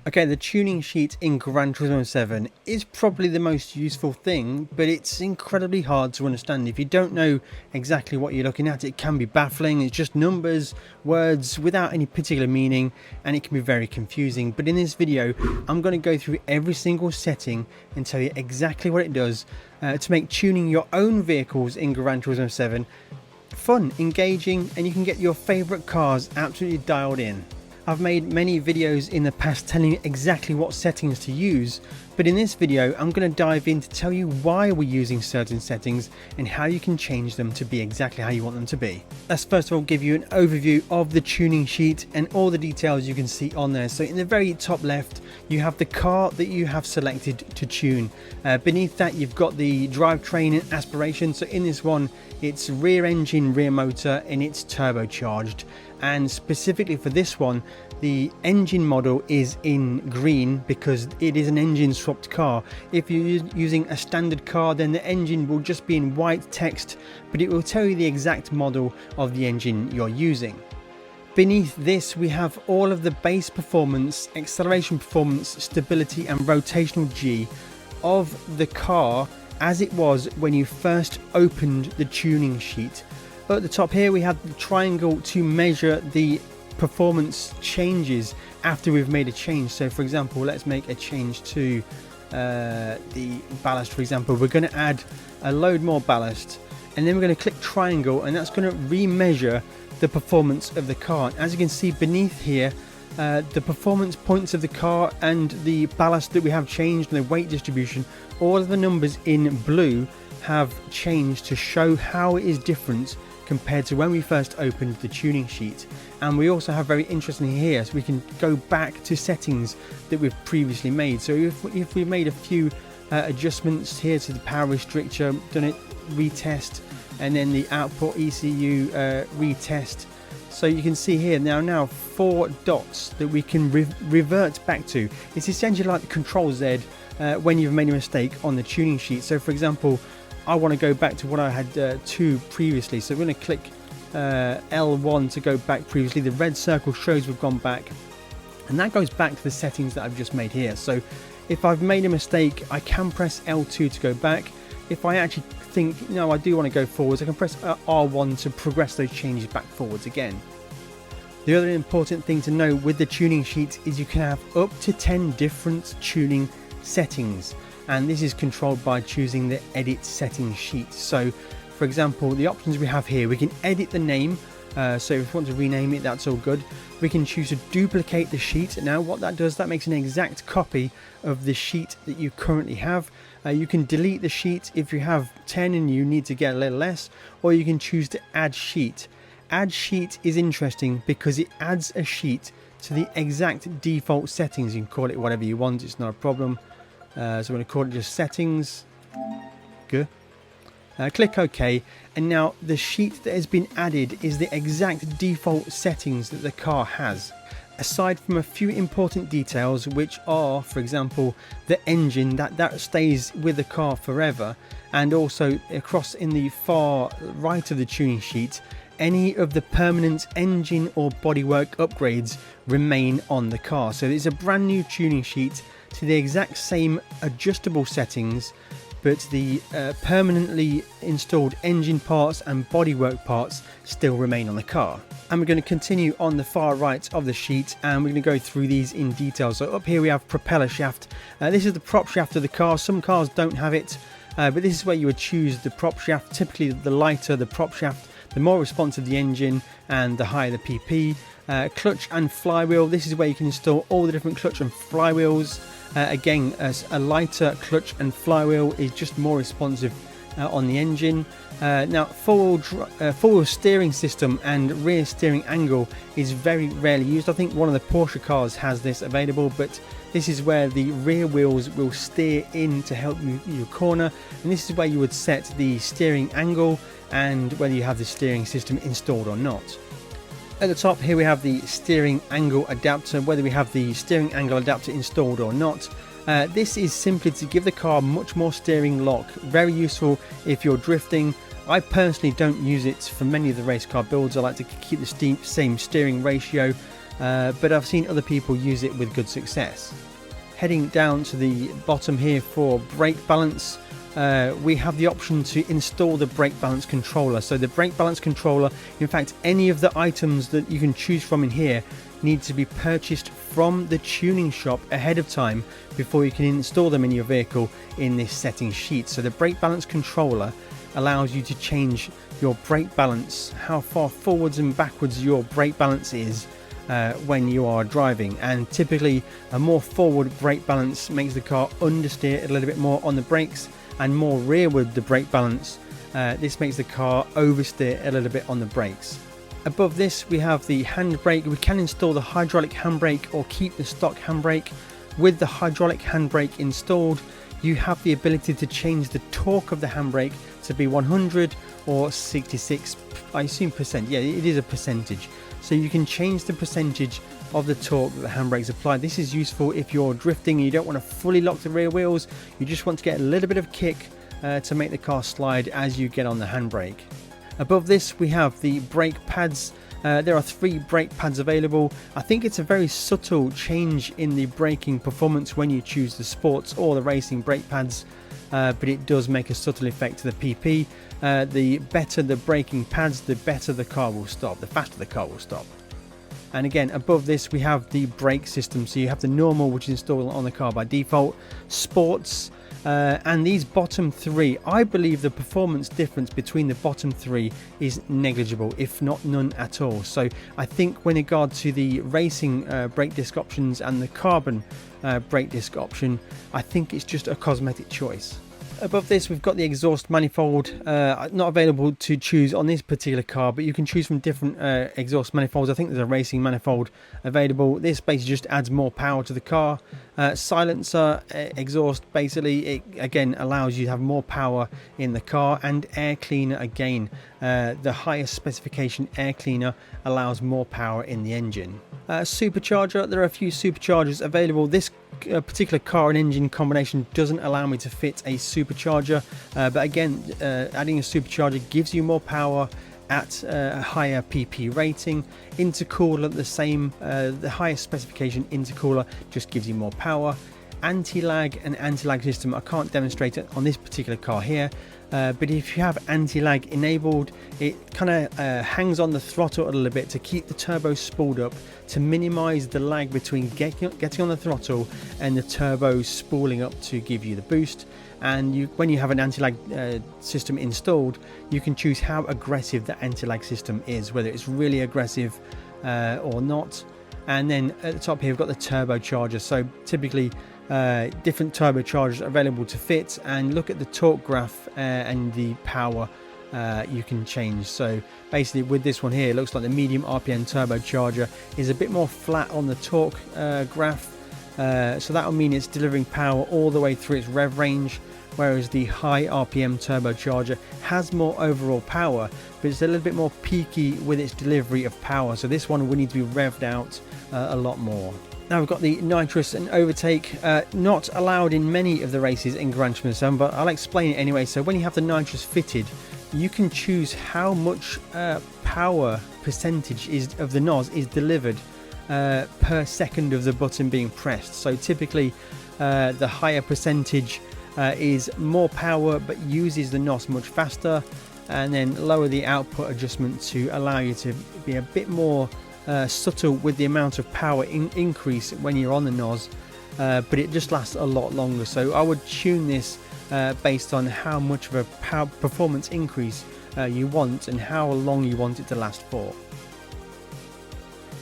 Okay, the tuning sheet in Gran Turismo 7 is probably the most useful thing, but it's incredibly hard to understand. If you don't know exactly what you're looking at, it can be baffling. It's just numbers, words without any particular meaning, and it can be very confusing. But in this video, I'm going to go through every single setting and tell you exactly what it does to make tuning your own vehicles in Gran Turismo 7 fun, engaging, and you can get your favourite cars absolutely dialed in. I've made many videos in the past telling you exactly what settings to use, but in this video I'm going to dive in to tell you why we're using certain settings and how you can change them to be exactly how you want them to be. Let's first of all give you an overview of the tuning sheet and all the details you can see on there. So in the very top left you have the car that you have selected to tune. Beneath that you've got the drivetrain and aspiration. So in this one it's rear engine, rear motor, and it's turbocharged. And specifically for this one, the engine model is in green because it is an engine swapped car. If you're using a standard car, then the engine will just be in white text, but it will tell you the exact model of the engine you're using. Beneath this we have all of the base performance, acceleration performance, stability and rotational G of the car as it was when you first opened the tuning sheet. At the top here we have the triangle to measure the performance changes after we've made a change. So for example, let's make a change to the ballast. For example, we're going to add a load more ballast, and then we're going to click triangle, and that's going to remeasure the performance of the car. As you can see beneath here, the performance points of the car and the ballast that we have changed and the weight distribution, all of the numbers in blue have changed to show how it is different compared to when we first opened the tuning sheet. And we also have, very interesting here, so we can go back to settings that we've previously made. So if we made a few adjustments here to the power restrictor, done it retest, and then the output ECU retest, so you can see here now 4 dots that we can revert back to. It's essentially like the Control Z when you've made a mistake on the tuning sheet. So for example, I want to go back to what I had 2 previously, so we're going to click L1 to go back previously. The red circle shows we've gone back, and that goes back to the settings that I've just made here. So if I've made a mistake, I can press L2 to go back. If I actually think, no, I do want to go forwards, I can press R1 to progress those changes back forwards again. The other important thing to know with the tuning sheet is you can have up to 10 different tuning settings, and this is controlled by choosing the edit settings sheet. So for example, the options we have here, we can edit the name, so if we want to rename it, that's all good. We can choose to duplicate the sheet. Now what that does, that makes an exact copy of the sheet that you currently have. You can delete the sheet if you have 10 and you need to get a little less, or you can choose to add sheet. Add sheet is interesting because it adds a sheet to the exact default settings. You can call it whatever you want, it's not a problem. So I'm going to call it just settings. Good. Click OK, and now the sheet that has been added is the exact default settings that the car has, aside from a few important details, which are, for example, the engine that stays with the car forever, and also across in the far right of the tuning sheet, any of the permanent engine or bodywork upgrades remain on the car. So it's a brand new tuning sheet to the exact same adjustable settings, but the permanently installed engine parts and bodywork parts still remain on the car. And we're going to continue on the far right of the sheet, and we're going to go through these in detail. So up here we have propeller shaft. This is the prop shaft of the car. Some cars don't have it, but this is where you would choose the prop shaft. Typically the lighter the prop shaft, the more responsive the engine and the higher the PP. Clutch and flywheel, this is where you can install all the different clutch and flywheels. Again, as a lighter clutch and flywheel is just more responsive on the engine. Now four-wheel steering system and rear steering angle is very rarely used. I think one of the Porsche cars has this available, but this is where the rear wheels will steer in to help you corner, and this is where you would set the steering angle and whether you have the steering system installed or not. At the top here we have the steering angle adapter, whether we have the steering angle adapter installed or not. This is simply to give the car much more steering lock. Very useful if you're drifting. I personally don't use it for many of the race car builds. I like to keep the same steering ratio. but I've seen other people use it with good success. Heading down to the bottom here for brake balance, we have the option to install the brake balance controller. So the brake balance controller, in fact any of the items that you can choose from in here, need to be purchased from the tuning shop ahead of time before you can install them in your vehicle in this settings sheet. So the brake balance controller allows you to change your brake balance, how far forwards and backwards your brake balance is when you are driving, and typically a more forward brake balance makes the car understeer a little bit more on the brakes, and more rearward the brake balance, this makes the car oversteer a little bit on the brakes. Above this we have the handbrake. We can install the hydraulic handbrake or keep the stock handbrake. With the hydraulic handbrake installed, you have the ability to change the torque of the handbrake to be 100 or 66, I assume percent. Yeah, it is a percentage. So you can change the percentage of the torque that the handbrake's applied. This is useful if you're drifting and you don't want to fully lock the rear wheels. You just want to get a little bit of kick to make the car slide as you get on the handbrake. Above this we have the brake pads. There are 3 brake pads available. I think it's a very subtle change in the braking performance when you choose the sports or the racing brake pads, but it does make a subtle effect to the PP. The better the braking pads, the better the car will stop, the faster the car will stop. And again, above this we have the brake system. So you have the normal, which is installed on the car by default, sports, and these bottom 3, I believe the performance difference between the bottom 3 is negligible, if not none at all. So I think when regard to the racing brake disc options and the carbon brake disc option, I think it's just a cosmetic choice. Above this we've got the exhaust manifold, not available to choose on this particular car, but you can choose from different exhaust manifolds. I think there's a racing manifold available. This basically just adds more power to the car. Silencer exhaust, basically it again allows you to have more power in the car, and air cleaner again, the highest specification air cleaner allows more power in the engine. Supercharger, there are a few superchargers available. This particular car and engine combination doesn't allow me to fit a supercharger, but again adding a supercharger gives you more power at a higher PP rating. Intercooler the same, the highest specification intercooler just gives you more power. Anti-lag and anti-lag system I can't demonstrate it on this particular car here, but if you have anti-lag enabled, it kind of hangs on the throttle a little bit to keep the turbo spooled up, to minimize the lag between getting on the throttle and the turbo spooling up to give you the boost. And when you have an anti-lag system installed, you can choose how aggressive the anti-lag system is, whether it's really aggressive or not. And then at the top here we've got the turbocharger. So typically different turbochargers available to fit, and look at the torque graph and the power you can change. So basically with this one here, it looks like the medium RPM turbocharger is a bit more flat on the torque graph, so that will mean it's delivering power all the way through its rev range, whereas the high RPM turbocharger has more overall power, but it's a little bit more peaky with its delivery of power. So this one will need to be revved out a lot more. Now we've got the nitrous and overtake, not allowed in many of the races in Gran Turismo 7, but I'll explain it anyway. So when you have the nitrous fitted, you can choose how much power percentage of the NOS is delivered per second of the button being pressed. So typically the higher percentage is more power but uses the NOS much faster, and then lower the output adjustment to allow you to be a bit more subtle with the amount of power increase when you're on the NOS, but it just lasts a lot longer. So I would tune this based on how much of a performance increase you want and how long you want it to last for.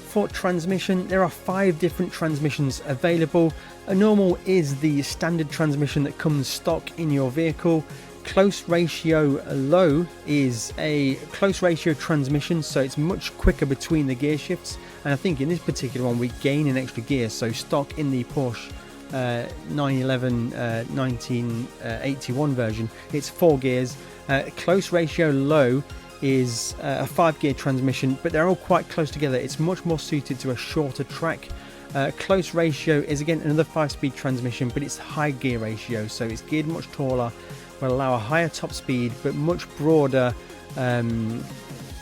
For transmission, there are 5 different transmissions available. A normal is the standard transmission that comes stock in your vehicle. Close ratio low is a close ratio transmission, so it's much quicker between the gear shifts, and I think in this particular one we gain an extra gear. So stock in the Porsche 911 1981 version, it's 4 gears. Close ratio low is a 5-gear transmission, but they're all quite close together. It's much more suited to a shorter track. Close ratio is again another 5-speed transmission, but it's high gear ratio, so it's geared much taller, will allow a higher top speed but much broader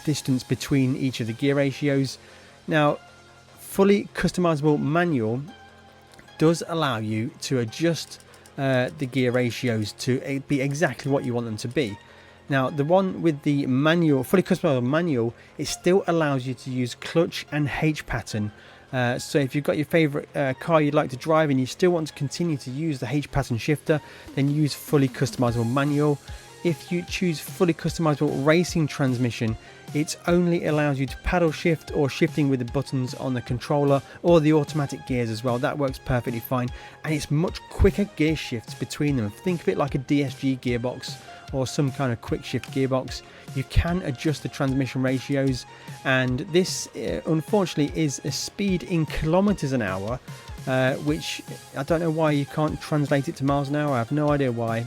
distance between each of the gear ratios. Now fully customizable manual does allow you to adjust the gear ratios to be exactly what you want them to be. Now, the one with the manual, fully customizable manual, it still allows you to use clutch and H pattern. So if you've got your favorite car you'd like to drive and you still want to continue to use the H pattern shifter, then use fully customizable manual. If you choose fully customizable racing transmission, it only allows you to paddle shift or shifting with the buttons on the controller, or the automatic gears as well. That works perfectly fine, and it's much quicker gear shifts between them. Think of it like a DSG gearbox or some kind of quick shift gearbox. You can adjust the transmission ratios, and this unfortunately is a speed in kilometers an hour, which I don't know why you can't translate it to miles an hour. I have no idea why,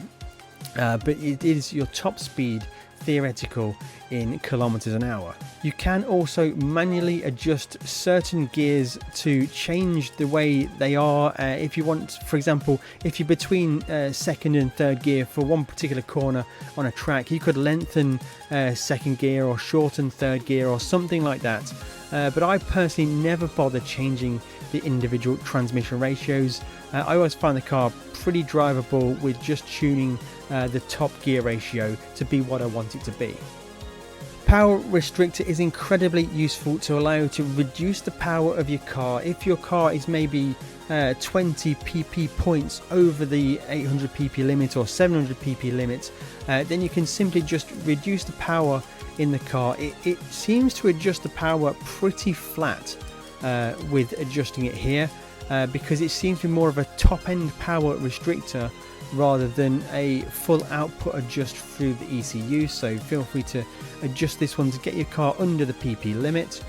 but it is your top speed theoretical in kilometers an hour. You can also manually adjust certain gears to change the way they are. If you want, for example, if you're between second and third gear for one particular corner on a track, you could lengthen second gear or shorten third gear or something like that. But I personally never bother changing the individual transmission ratios. I always find the car pretty drivable with just tuning the top gear ratio to be what I want it to be. Power restrictor is incredibly useful to allow you to reduce the power of your car. If your car is maybe 20 pp points over the 800 pp limit or 700 pp limit, then you can simply just reduce the power in the car. It seems to adjust the power pretty flat with adjusting it here, because it seems to be more of a top end power restrictor rather than a full output adjust through the ECU. So feel free to adjust this one to get your car under the PP limit.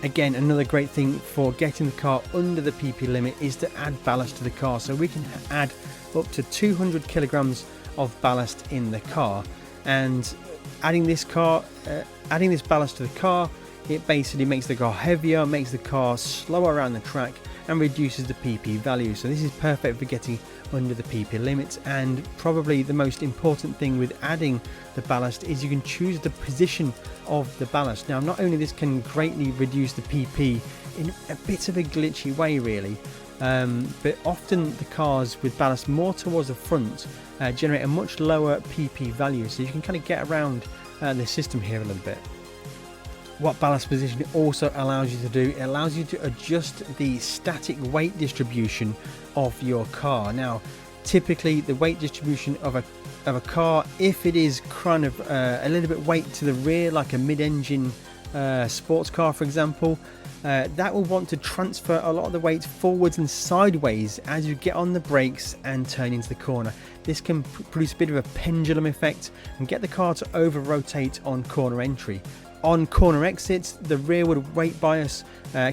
Again, another great thing for getting the car under the PP limit is to add ballast to the car. So we can add up to 200 kilograms of ballast in the car, and adding this ballast to the car, it basically makes the car heavier, makes the car slower around the track, and reduces the PP value. So this is perfect for getting under the PP limits. And probably the most important thing with adding the ballast is you can choose the position of the ballast. Now, not only this can greatly reduce the PP in a bit of a glitchy way really, but often the cars with ballast more towards the front generate a much lower PP value, so you can kind of get around the system here a little bit. What ballast position also allows you to do, it allows you to adjust the static weight distribution of your car. Now, typically the weight distribution of a car, if it is kind of a little bit weight to the rear, like a mid-engine sports car for example, that will want to transfer a lot of the weight forwards and sideways as you get on the brakes and turn into the corner. This can produce a bit of a pendulum effect and get the car to over rotate on corner entry. On corner exits, the rearward weight bias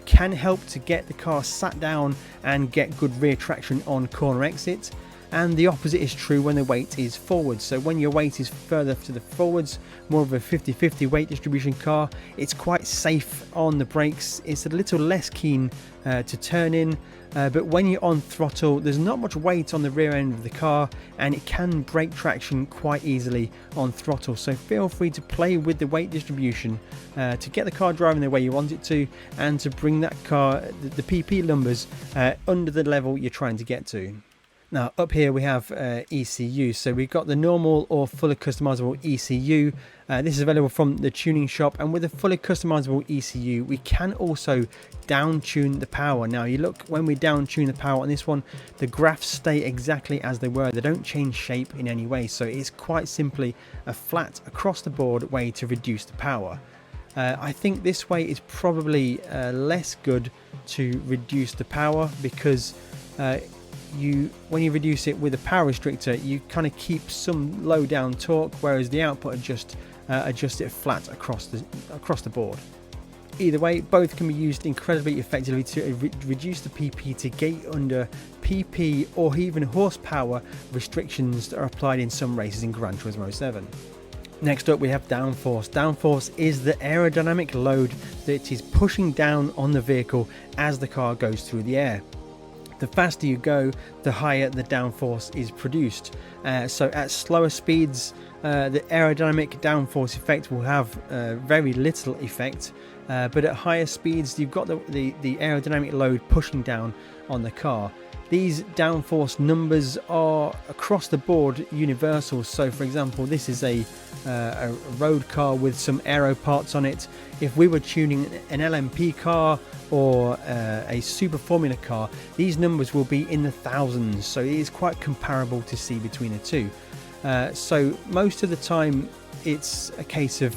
can help to get the car sat down and get good rear traction on corner exit, and the opposite is true when the weight is forward. So when your weight is further to the forwards, more of a 50-50 weight distribution car, it's quite safe on the brakes, it's a little less keen to turn in, but when you're on throttle, there's not much weight on the rear end of the car, and it can break traction quite easily on throttle. So feel free to play with the weight distribution to get the car driving the way you want it to, and to bring that car, the PP numbers, under the level you're trying to get to. Now up here we have ECU, so we've got the normal or fully customizable ECU. This is available from the tuning shop, and with a fully customizable ECU we can also down tune the power. Now you look, when we down tune the power on this one, the graphs stay exactly as they were, they don't change shape in any way, so it's quite simply a flat across the board way to reduce the power. I think this way is probably less good to reduce the power, because when you reduce it with a power restrictor, you kind of keep some low down torque, whereas the output adjust it flat across the board. Either way, both can be used incredibly effectively to reduce the PP to get under PP or even horsepower restrictions that are applied in some races in Gran Turismo 7. Next up we have Downforce. Downforce is the aerodynamic load that is pushing down on the vehicle as the car goes through the air. The faster you go, the higher the downforce is produced. So at slower speeds, the aerodynamic downforce effect will have very little effect, but at higher speeds you've got the aerodynamic load pushing down on the car. These downforce numbers are across the board universal. So for example, this is a road car with some aero parts on it. If we were tuning an LMP car or a super formula car, these numbers will be in the thousands, so it is quite comparable to see between the two. So most of the time it's a case of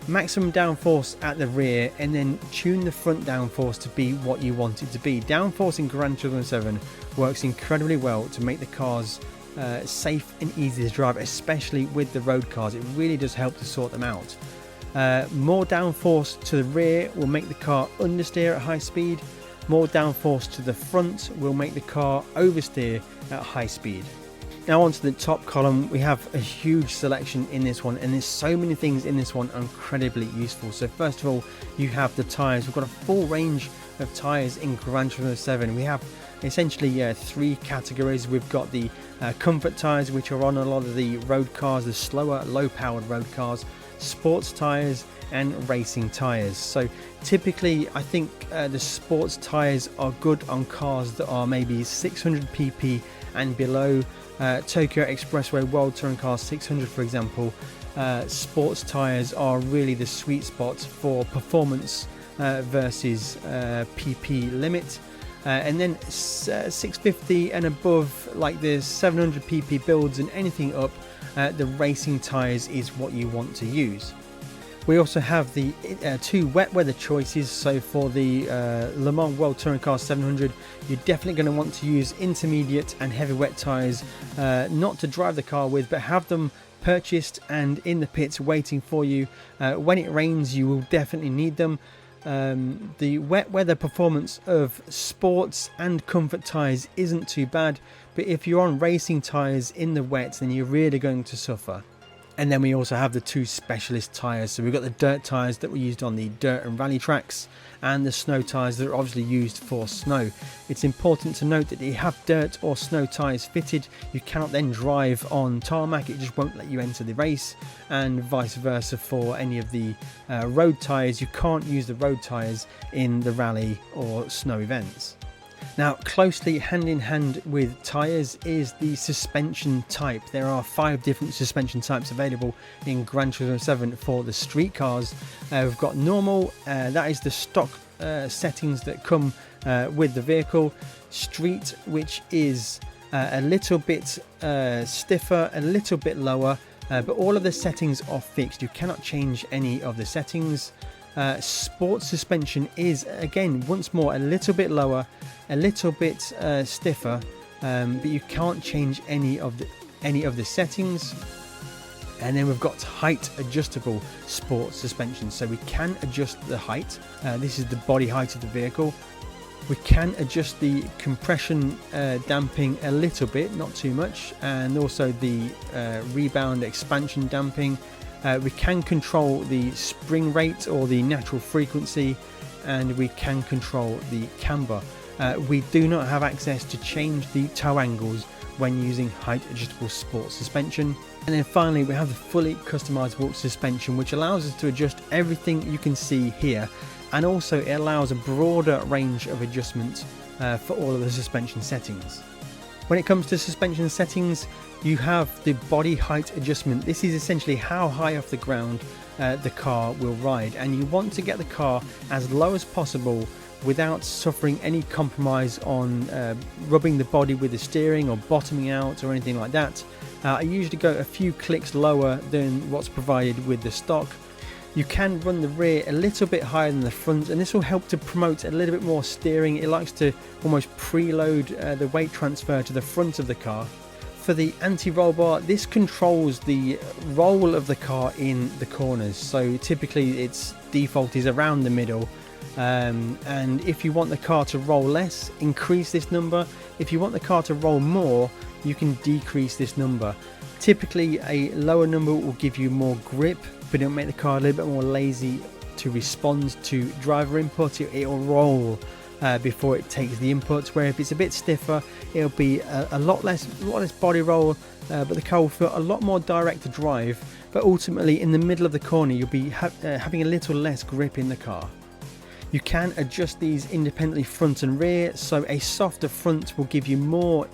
maximum downforce at the rear and then tune the front downforce to be what you want it to be. Downforce in Gran Turismo 7 works incredibly well to make the cars safe and easy to drive, especially with the road cars. It really does help to sort them out. More downforce to the rear will make the car understeer at high speed. More downforce to the front will make the car oversteer at high speed. Now onto the top column, we have a huge selection in this one, and there's so many things in this one incredibly useful. So first of all, you have the tyres. We've got a full range of tyres in Gran Turismo 7. We have essentially three categories. We've got the comfort tyres, which are on a lot of the road cars, the slower, low-powered road cars, sports tyres and racing tyres. So typically I think the sports tyres are good on cars that are maybe 600 pp and below. Tokyo Expressway World Touring Car 600 for example, sports tyres are really the sweet spot for performance versus PP limit. And then 650 and above, like the 700 pp builds and anything up, the racing tyres is what you want to use. We also have the two wet weather choices. So for the Le Mans World Touring Car 700, you're definitely going to want to use intermediate and heavy wet tyres, not to drive the car with, but have them purchased and in the pits waiting for you. When it rains, you will definitely need them. The wet weather performance of sports and comfort tyres isn't too bad, but if you're on racing tyres in the wet, then you're really going to suffer. And then we also have the two specialist tyres. So we've got the dirt tyres that were used on the dirt and rally tracks, and the snow tyres that are obviously used for snow. It's important to note that if you have dirt or snow tyres fitted, you cannot then drive on tarmac. It just won't let you enter the race, and vice versa for any of the road tyres. You can't use the road tyres in the rally or snow events. Now, closely hand in hand with tyres is the suspension type. There are 5 different suspension types available in Gran Turismo 7 for the street cars. We've got normal, that is the stock settings that come with the vehicle. Street, which is a little bit stiffer, a little bit lower, but all of the settings are fixed. You cannot change any of the settings. Sports suspension is, again, once more, a little bit lower, a little bit stiffer, but you can't change any of the settings. And then we've got height adjustable sports suspension, so we can adjust the height. This is the body height of the vehicle. We can adjust the compression damping a little bit, not too much, and also the rebound expansion damping. We can control the spring rate or the natural frequency, and we can control the camber. We do not have access to change the toe angles when using height adjustable sports suspension. And then finally, we have the fully customizable suspension, which allows us to adjust everything you can see here, and also it allows a broader range of adjustment for all of the suspension settings. When it comes to suspension settings, you have the body height adjustment. This is essentially how high off the ground the car will ride, and you want to get the car as low as possible without suffering any compromise on rubbing the body with the steering or bottoming out or anything like that. I usually go a few clicks lower than what's provided with the stock. You can run the rear a little bit higher than the front, and this will help to promote a little bit more steering. It likes to almost preload the weight transfer to the front of the car. For the anti-roll bar, this controls the roll of the car in the corners. So typically its default is around the middle. And if you want the car to roll less, increase this number. If you want the car to roll more, you can decrease this number. Typically a lower number will give you more grip, but it'll make the car a little bit more lazy to respond to driver input. It will roll before it takes the inputs, where if it's a bit stiffer, it'll be a lot less body roll, but the car will feel a lot more direct to drive, but ultimately in the middle of the corner you'll be having a little less grip in the car. You can adjust these independently front and rear, so a softer front will give you more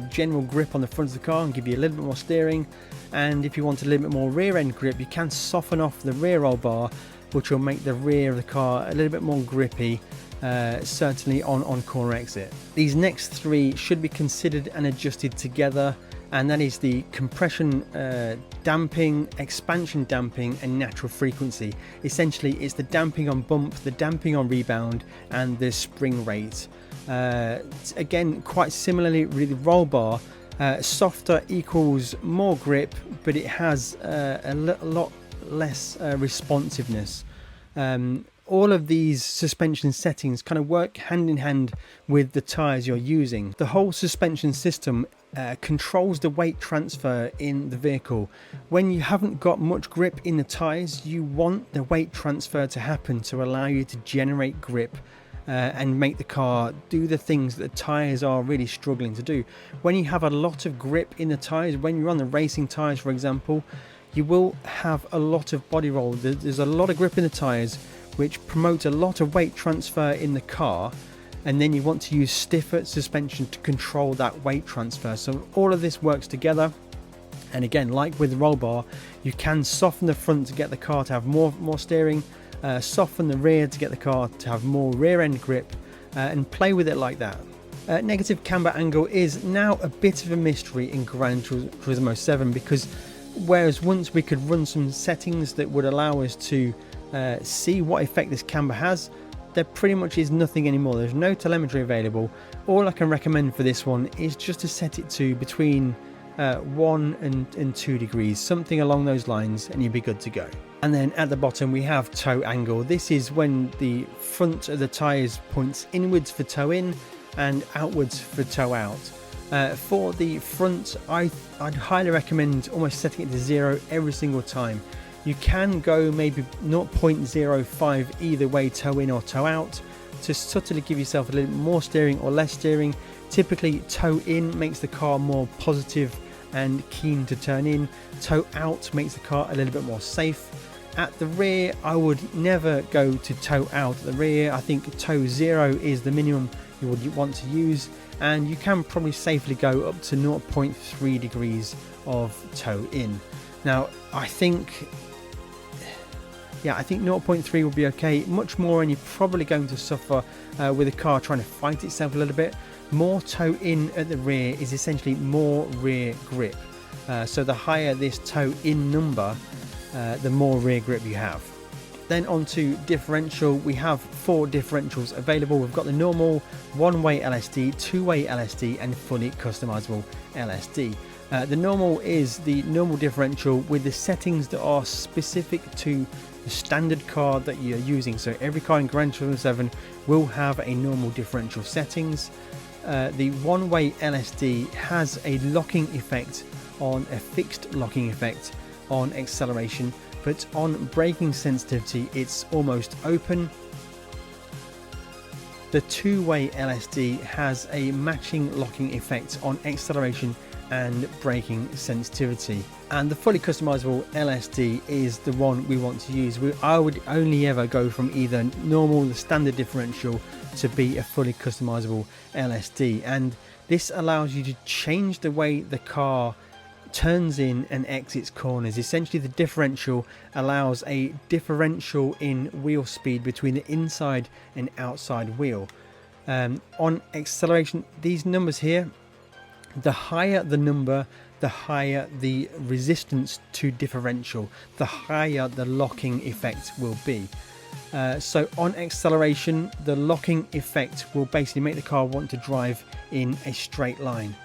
general grip on the front of the car and give you a little bit more steering, and if you want a little bit more rear end grip, you can soften off the rear roll bar, which will make the rear of the car a little bit more grippy, certainly on corner exit. These next three should be considered and adjusted together, and that is the compression damping, expansion damping, and natural frequency. Essentially, it's the damping on bump, the damping on rebound, and the spring rate. Again, quite similarly with the roll bar, softer equals more grip, but it has a lot less responsiveness. All of these suspension settings kind of work hand in hand with the tyres you're using. The whole suspension system controls the weight transfer in the vehicle. When you haven't got much grip in the tyres, you want the weight transfer to happen to allow you to generate grip and make the car do the things that the tyres are really struggling to do. When you have a lot of grip in the tyres, when you're on the racing tyres for example, you will have a lot of body roll. There's a lot of grip in the tyres, which promotes a lot of weight transfer in the car, and then you want to use stiffer suspension to control that weight transfer. So all of this works together, and again, like with the roll bar, you can soften the front to get the car to have more steering, soften the rear to get the car to have more rear end grip, and play with it like that. Negative camber angle is now a bit of a mystery in Gran Turismo 7, because whereas once we could run some settings that would allow us to see what effect this camber has, there pretty much is nothing anymore. There's no telemetry available. All I can recommend for this one is just to set it to between 1 and 2 degrees, something along those lines, and you'll be good to go. And then at the bottom we have toe angle. This is when the front of the tyres points inwards for toe in and outwards for toe out. For the front, I'd highly recommend almost setting it to 0 every single time. You can go maybe 0.05 either way, toe in or toe out, to subtly give yourself a little more steering or less steering. Typically toe in makes the car more positive and keen to turn in. Toe out makes the car a little bit more safe. At the rear, I would never go to toe out at the rear. I think toe 0 is the minimum you would want to use, and you can probably safely go up to 0.3 degrees of toe in. Now I think 0.3 will be okay. Much more and you're probably going to suffer with the car trying to fight itself a little bit. More toe in at the rear is essentially more rear grip. So the higher this toe in number, the more rear grip you have. Then on to differential. We have 4 differentials available. We've got the normal, one-way LSD, two-way LSD, and fully customizable LSD. The normal is the normal differential with the settings that are specific to the standard car that you're using. So every car in Gran Turismo 7 will have a normal differential settings. The one-way LSD has a locking effect on a fixed locking effect on acceleration, but on braking sensitivity it's almost open. The two-way LSD has a matching locking effect on acceleration and braking sensitivity, and the fully customizable LSD is the one we want to use. I would only ever go from either normal, the standard differential, to be a fully customizable LSD, and this allows you to change the way the car turns in and exits corners. Essentially the differential allows a differential in wheel speed between the inside and outside wheel. On acceleration, these numbers here, the higher the number, the higher the resistance to differential, the higher the locking effect will be. So on acceleration, the locking effect will basically make the car want to drive in a straight line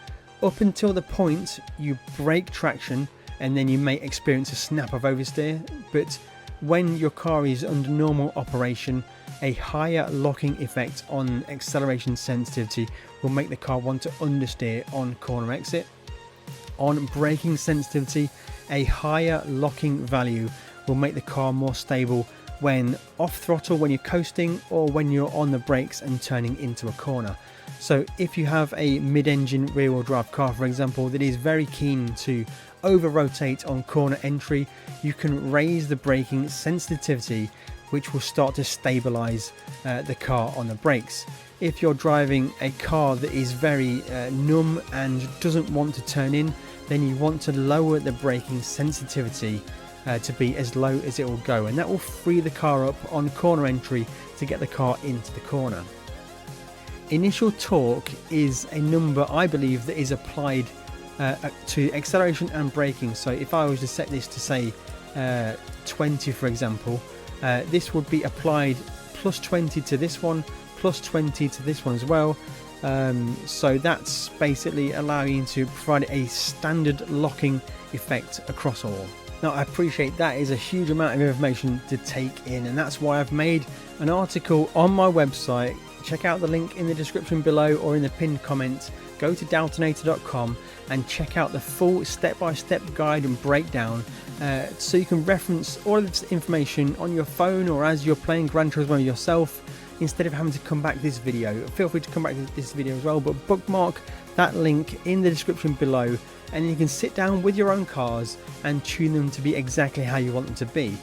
up until the point you break traction, and then you may experience a snap of oversteer. But when your car is under normal operation, a higher locking effect on acceleration sensitivity will make the car want to understeer on corner exit. On braking sensitivity, a higher locking value will make the car more stable when off throttle, when you're coasting, or when you're on the brakes and turning into a corner. So if you have a mid-engine rear-wheel drive car, for example, that is very keen to over-rotate on corner entry, you can raise the braking sensitivity, which will start to stabilize the car on the brakes. If you're driving a car that is very numb and doesn't want to turn in, then you want to lower the braking sensitivity to be as low as it will go, and that will free the car up on corner entry to get the car into the corner. Initial torque is a number, I believe, that is applied to acceleration and braking. So if I was to set this to say 20, for example, this would be applied plus 20 to this one, plus 20 to this one as well. So that's basically allowing you to provide a standard locking effect across all. Now, I appreciate that is a huge amount of information to take in, and that's why I've made an article on my website. Check out the link in the description below or in the pinned comment. Go to downtonator.com and check out the full step-by-step guide and breakdown, so you can reference all of this information on your phone or as you're playing Gran Turismo yourself, instead of having to come back to this video. Feel free to come back to this video as well, but bookmark that link in the description below, and you can sit down with your own cars and tune them to be exactly how you want them to be.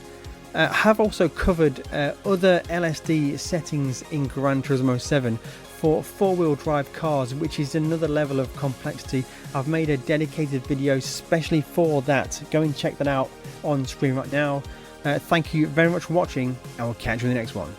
Have also covered other LSD settings in Gran Turismo 7 for four-wheel drive cars, which is another level of complexity. I've made a dedicated video especially for that. Go and check that out on screen right now. Thank you very much for watching, and we'll catch you in the next one.